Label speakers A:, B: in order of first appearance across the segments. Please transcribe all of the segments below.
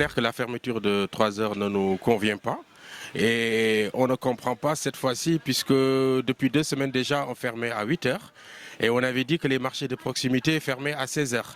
A: clair que la fermeture de 3 heures ne nous convient pas. Et on ne comprend pas cette fois-ci puisque depuis 2 semaines déjà on fermait à 8 heures et on avait dit que les marchés de proximité fermaient à 16 heures.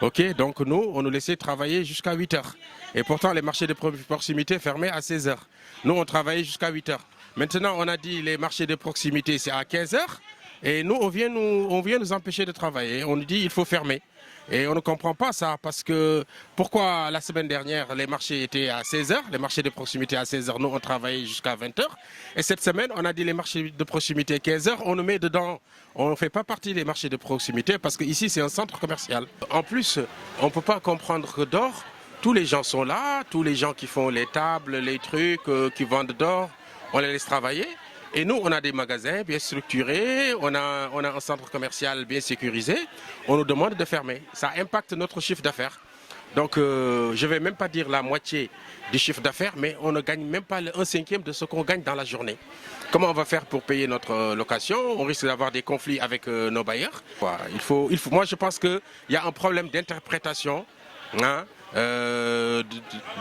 A: Ok, donc nous, on nous laissait travailler jusqu'à 8 heures. Et pourtant, les marchés de proximité fermaient à 16 heures. Nous, on travaillait jusqu'à 8 heures. Maintenant, on a dit les marchés de proximité, c'est à 15 heures. Et nous, on vient nous empêcher de travailler. On nous dit il faut fermer. Et on ne comprend pas ça parce que pourquoi la semaine dernière les marchés étaient à 16 heures, les marchés de proximité à 16 heures, nous on travaillait jusqu'à 20 heures. Et cette semaine on a dit les marchés de proximité 15 heures, on nous met dedans. On ne fait pas partie des marchés de proximité parce qu'ici c'est un centre commercial. En plus, on ne peut pas comprendre que d'or, tous les gens sont là, tous les gens qui font les tables, les trucs, qui vendent d'or, on les laisse travailler. Et nous, on a des magasins bien structurés, on a un centre commercial bien sécurisé. On nous demande de fermer. Ça impacte notre chiffre d'affaires. Donc, je ne vais même pas dire la moitié du chiffre d'affaires, mais on ne gagne même pas le 1/5 de ce qu'on gagne dans la journée. Comment on va faire pour payer notre location? On risque d'avoir des conflits avec nos bailleurs. Moi, je pense qu'il y a un problème d'interprétation de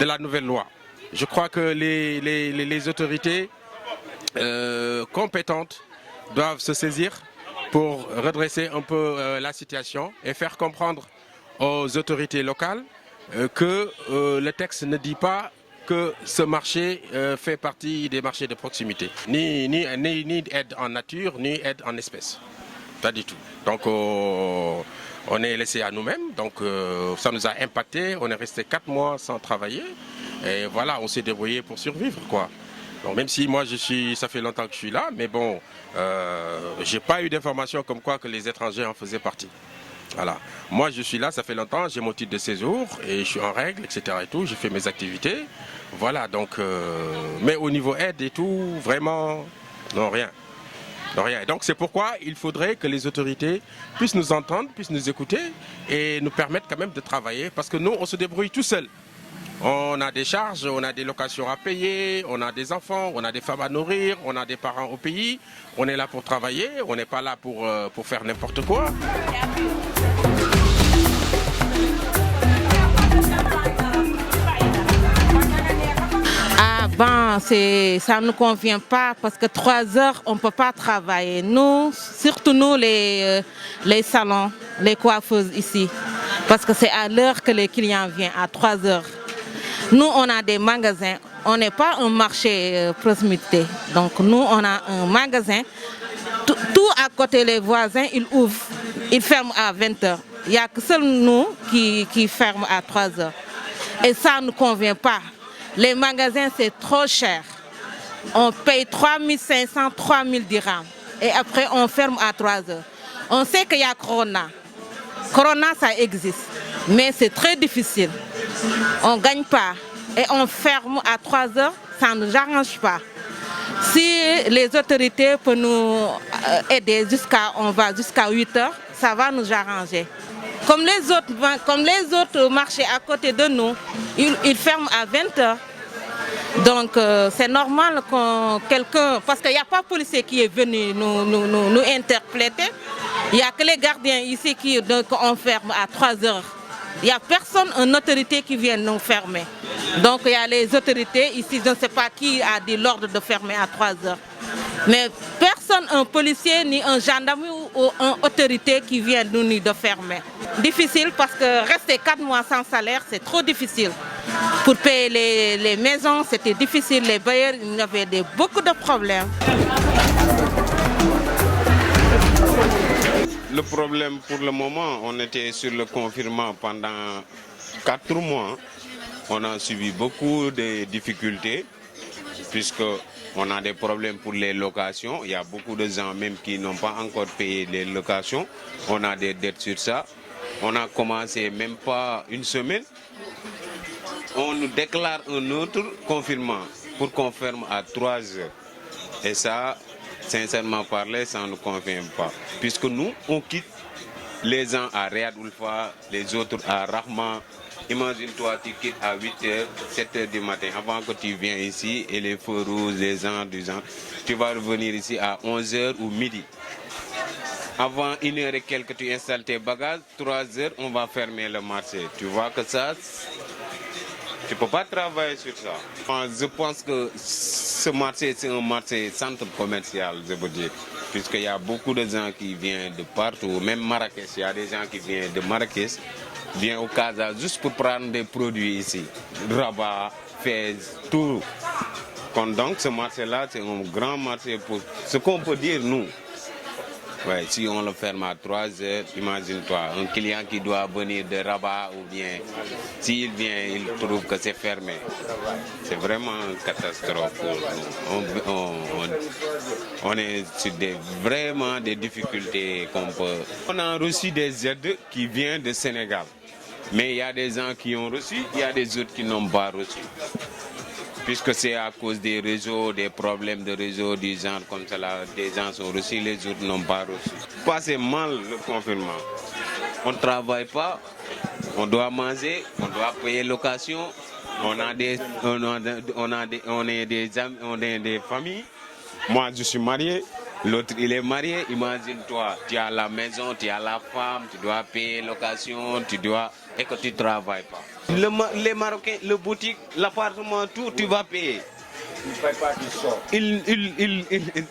A: la nouvelle loi. Je crois que les autorités compétentes doivent se saisir pour redresser un peu la situation et faire comprendre aux autorités locales que le texte ne dit pas que ce marché fait partie des marchés de proximité. Ni aide en nature, ni aide en espèces. Pas du tout. Donc on est laissé à nous-mêmes, donc ça nous a impacté. On est resté 4 mois sans travailler et voilà, on s'est débrouillé pour survivre, quoi. Donc, même si moi ça fait longtemps que je suis là, mais bon, j'ai pas eu d'informations comme quoi que les étrangers en faisaient partie. Voilà. Moi je suis là, ça fait longtemps, j'ai mon titre de séjour et je suis en règle, etc. et tout, j'ai fait mes activités. Voilà, donc, mais au niveau aide et tout, vraiment, non, rien. Non, rien. Donc c'est pourquoi il faudrait que les autorités puissent nous entendre, puissent nous écouter et nous permettre quand même de travailler parce que nous, on se débrouille tout seul. On a des charges, on a des locations à payer, on a des enfants, on a des femmes à nourrir, on a des parents au pays. On est là pour travailler, on n'est pas là pour faire n'importe quoi.
B: Ah ben, ça ne nous convient pas parce que 3 heures, on ne peut pas travailler. Nous, surtout nous, les salons, les coiffeuses ici. Parce que c'est à l'heure que les clients viennent, à 3 heures. Nous, on a des magasins, on n'est pas un marché proximité. Donc nous, on a un magasin, tout à côté les voisins, ils ouvrent, ils ferment à 20 heures. Il n'y a que seul nous qui ferment à 3 heures. Et ça ne nous convient pas. Les magasins, c'est trop cher. On paye 3500, 3000 dirhams. Et après, on ferme à 3 heures. On sait qu'il y a Corona. Corona, ça existe. Mais c'est très difficile. On ne gagne pas. Et on ferme à 3 heures, ça ne nous arrange pas. Si les autorités peuvent nous aider on va jusqu'à 8 heures, ça va nous arranger. Comme les autres marchés à côté de nous, ils ferment à 20 heures. Donc c'est normal quelqu'un, parce qu'il n'y a pas de policier qui est venu nous interpréter. Il n'y a que les gardiens ici qui ferme à 3 heures. Il n'y a personne, une autorité qui vient nous fermer. Donc il y a les autorités ici, je ne sais pas qui a dit l'ordre de fermer à 3 heures. Mais personne, un policier ni un gendarme ou une autorité qui vient nous de fermer. Difficile parce que rester 4 mois sans salaire, c'est trop difficile. Pour payer les maisons, c'était difficile. Les bailleurs, il y avait beaucoup de problèmes.
C: Le problème pour le moment, on était sur le confinement pendant 4 mois. On a subi beaucoup de difficultés puisqu'on a des problèmes pour les locations. Il y a beaucoup de gens même qui n'ont pas encore payé les locations. On a des dettes sur ça. On a commencé même pas une semaine. On nous déclare un autre confinement pour qu'on ferme à 3 heures. Et ça, sincèrement parlé, ça ne nous convient pas. Puisque nous, on quitte les gens à Riyad Ulfa, les autres à Rahma. Imagine-toi, tu quittes à 8 h, 7 h du matin, avant que tu viennes ici, et les feux rouges, les gens du genre, tu vas revenir ici à 11 h ou midi. Avant 1 h et quelques, tu installes tes bagages, 3 h, on va fermer le marché. Tu vois que ça, Tu ne peux pas travailler sur ça. Je pense que ce marché, c'est un marché centre commercial, je veux dire. Puisqu'il y a beaucoup de gens qui viennent de partout, même Marrakech, il y a des gens qui viennent de Marrakech, viennent au Casa juste pour prendre des produits ici. Rabat, Fès, tout. Donc ce marché-là, c'est un grand marché pour ce qu'on peut dire nous. Ouais, si on le ferme à 3 heures, imagine-toi, un client qui doit venir de Rabat ou bien, s'il vient, il trouve que c'est fermé. C'est vraiment une catastrophe pour nous. On est sur vraiment des difficultés qu'on peut... On a reçu des aides qui viennent du Sénégal. Mais il y a des gens qui ont reçu, il y a des autres qui n'ont pas reçu. Puisque c'est à cause des réseaux, des problèmes de réseau, du genre comme cela, des gens sont reçus, les autres n'ont pas reçu. Passez mal le confinement. On ne travaille pas, on doit manger, on doit payer location, on a des familles. Moi, je suis marié, l'autre, il est marié. Imagine-toi, tu as la maison, tu as la femme, tu dois payer location, et que tu ne travailles pas. Les Marocains, le boutique, l'appartement, tout, tu vas payer. Ils ne payent pas, tu sors.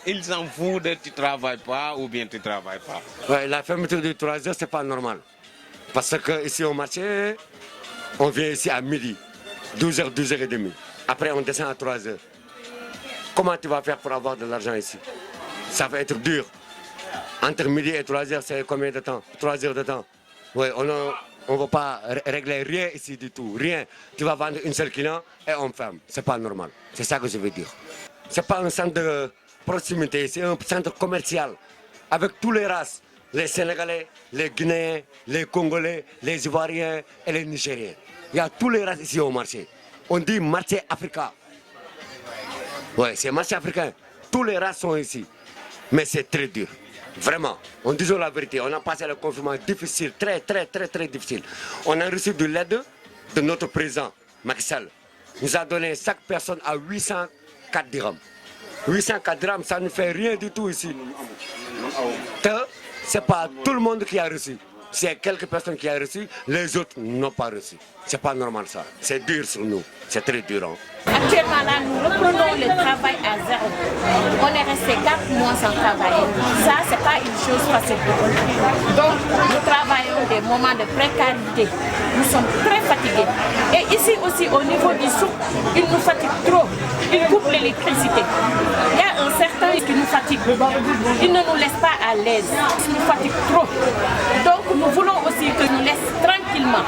C: Ils s'en foutent de tu ne travailles pas ou bien tu ne travailles pas.
D: Ouais, la fermeture de 3 heures, ce n'est pas normal. Parce qu'ici au marché, on vient ici à midi, 12h, 12h30. Après, on descend à 3 heures. Comment tu vas faire pour avoir de l'argent ici? Ça va être dur. Entre midi et 3 heures, c'est combien de temps? 3 heures de temps. Ouais, on ne va pas régler rien ici du tout, rien. Tu vas vendre une seule client et on ferme. Ce n'est pas normal. C'est ça que je veux dire. Ce n'est pas un centre de proximité, c'est un centre commercial avec toutes les races. Les Sénégalais, les Guinéens, les Congolais, les Ivoiriens et les Nigériens. Il y a toutes les races ici au marché. On dit marché africain. Oui, c'est marché africain. Toutes les races sont ici. Mais c'est très dur. Vraiment, on dit la vérité, on a passé le confinement difficile, très difficile. On a reçu de l'aide de notre président, Macky Sall. Il nous a donné chaque personne à 804 dirhams. 804 dirhams, ça ne fait rien du tout ici. Ce n'est pas tout le monde qui a reçu. C'est quelques personnes qui ont reçu, les autres n'ont pas reçu. C'est pas normal ça. C'est dur sur nous. C'est très dur. Hein.
E: Actuellement là, nous reprenons le travail à zéro. On est resté 4 mois sans travailler. Ça, c'est pas une chose facile pour nous. Donc, nous travaillons des moments de précarité. Nous sommes très fatigués. Et ici aussi, au niveau du souk, il nous fatigue trop. Il coupe l'électricité. Il y a un certain qui nous fatigue. Il ne nous laisse pas à l'aise. Il nous fatigue trop. Donc, nous voulons aussi qu'ils nous laissent tranquillement.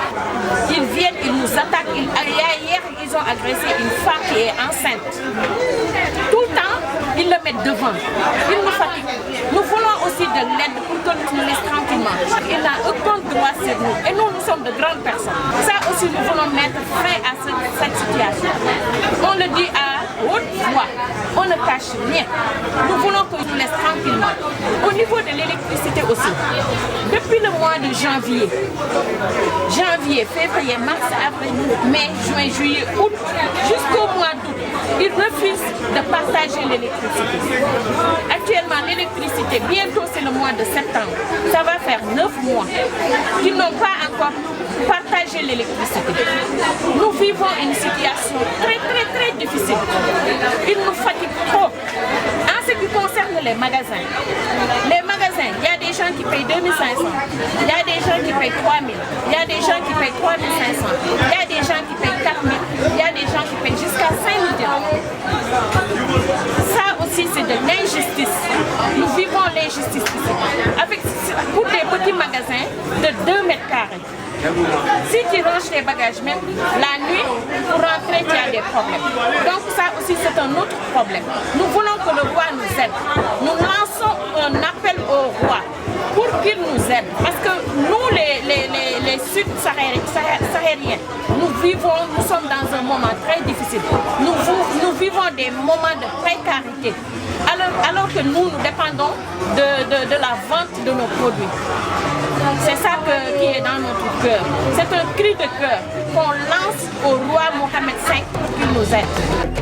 E: Ils viennent, ils nous attaquent. Hier, ils ont agressé une femme qui est enceinte. Tout le temps, ils le mettent devant. Ils nous fatiguent. Nous voulons aussi de l'aide pour que nous laissent tranquillement. Il n'a aucun droit sur nous. Et nous, nous sommes de grandes personnes. Ça aussi, nous voulons mettre fin à cette situation. On le dit à haute voix. On ne cache rien. Nous voulons qu'ils nous laissent tranquillement. Au niveau de l'électricité aussi, depuis le mois de janvier, février, mars, avril, mai, juin, juillet, août, jusqu'au mois d'août, ils refusent de partager l'électricité. Actuellement, l'électricité, bientôt c'est le mois de septembre, ça va faire 9 mois qu'ils n'ont pas encore partagé l'électricité. Nous vivons une situation très difficile. Ils nous fatiguent trop. En ce qui concerne les magasins, il y a des gens qui payent 2500, il y a des gens qui payent 3000, il y a des gens qui payent 3500, il y a des gens qui payent 4000, il y a des gens qui payent jusqu'à 5000 dirhams. Ça aussi c'est de l'injustice. Nous vivons l'injustice ici. Pour des petits magasins de 2 mètres carrés. Si tu ranges tes bagages même la nuit, pour rentrer, tu as des problèmes. Donc ça aussi c'est un autre problème. Nous voulons que le roi nous aide. Nous lançons un appel au roi pour qu'il nous aide. Parce que nous, les sud-sahariens, nous sommes dans un moment très difficile. Nous vivons des moments de précarité. Alors que nous dépendons de la vente de nos produits. C'est ça qui est dans notre cœur. C'est un cri de cœur qu'on lance au roi Mohamed V pour qu'il nous aide.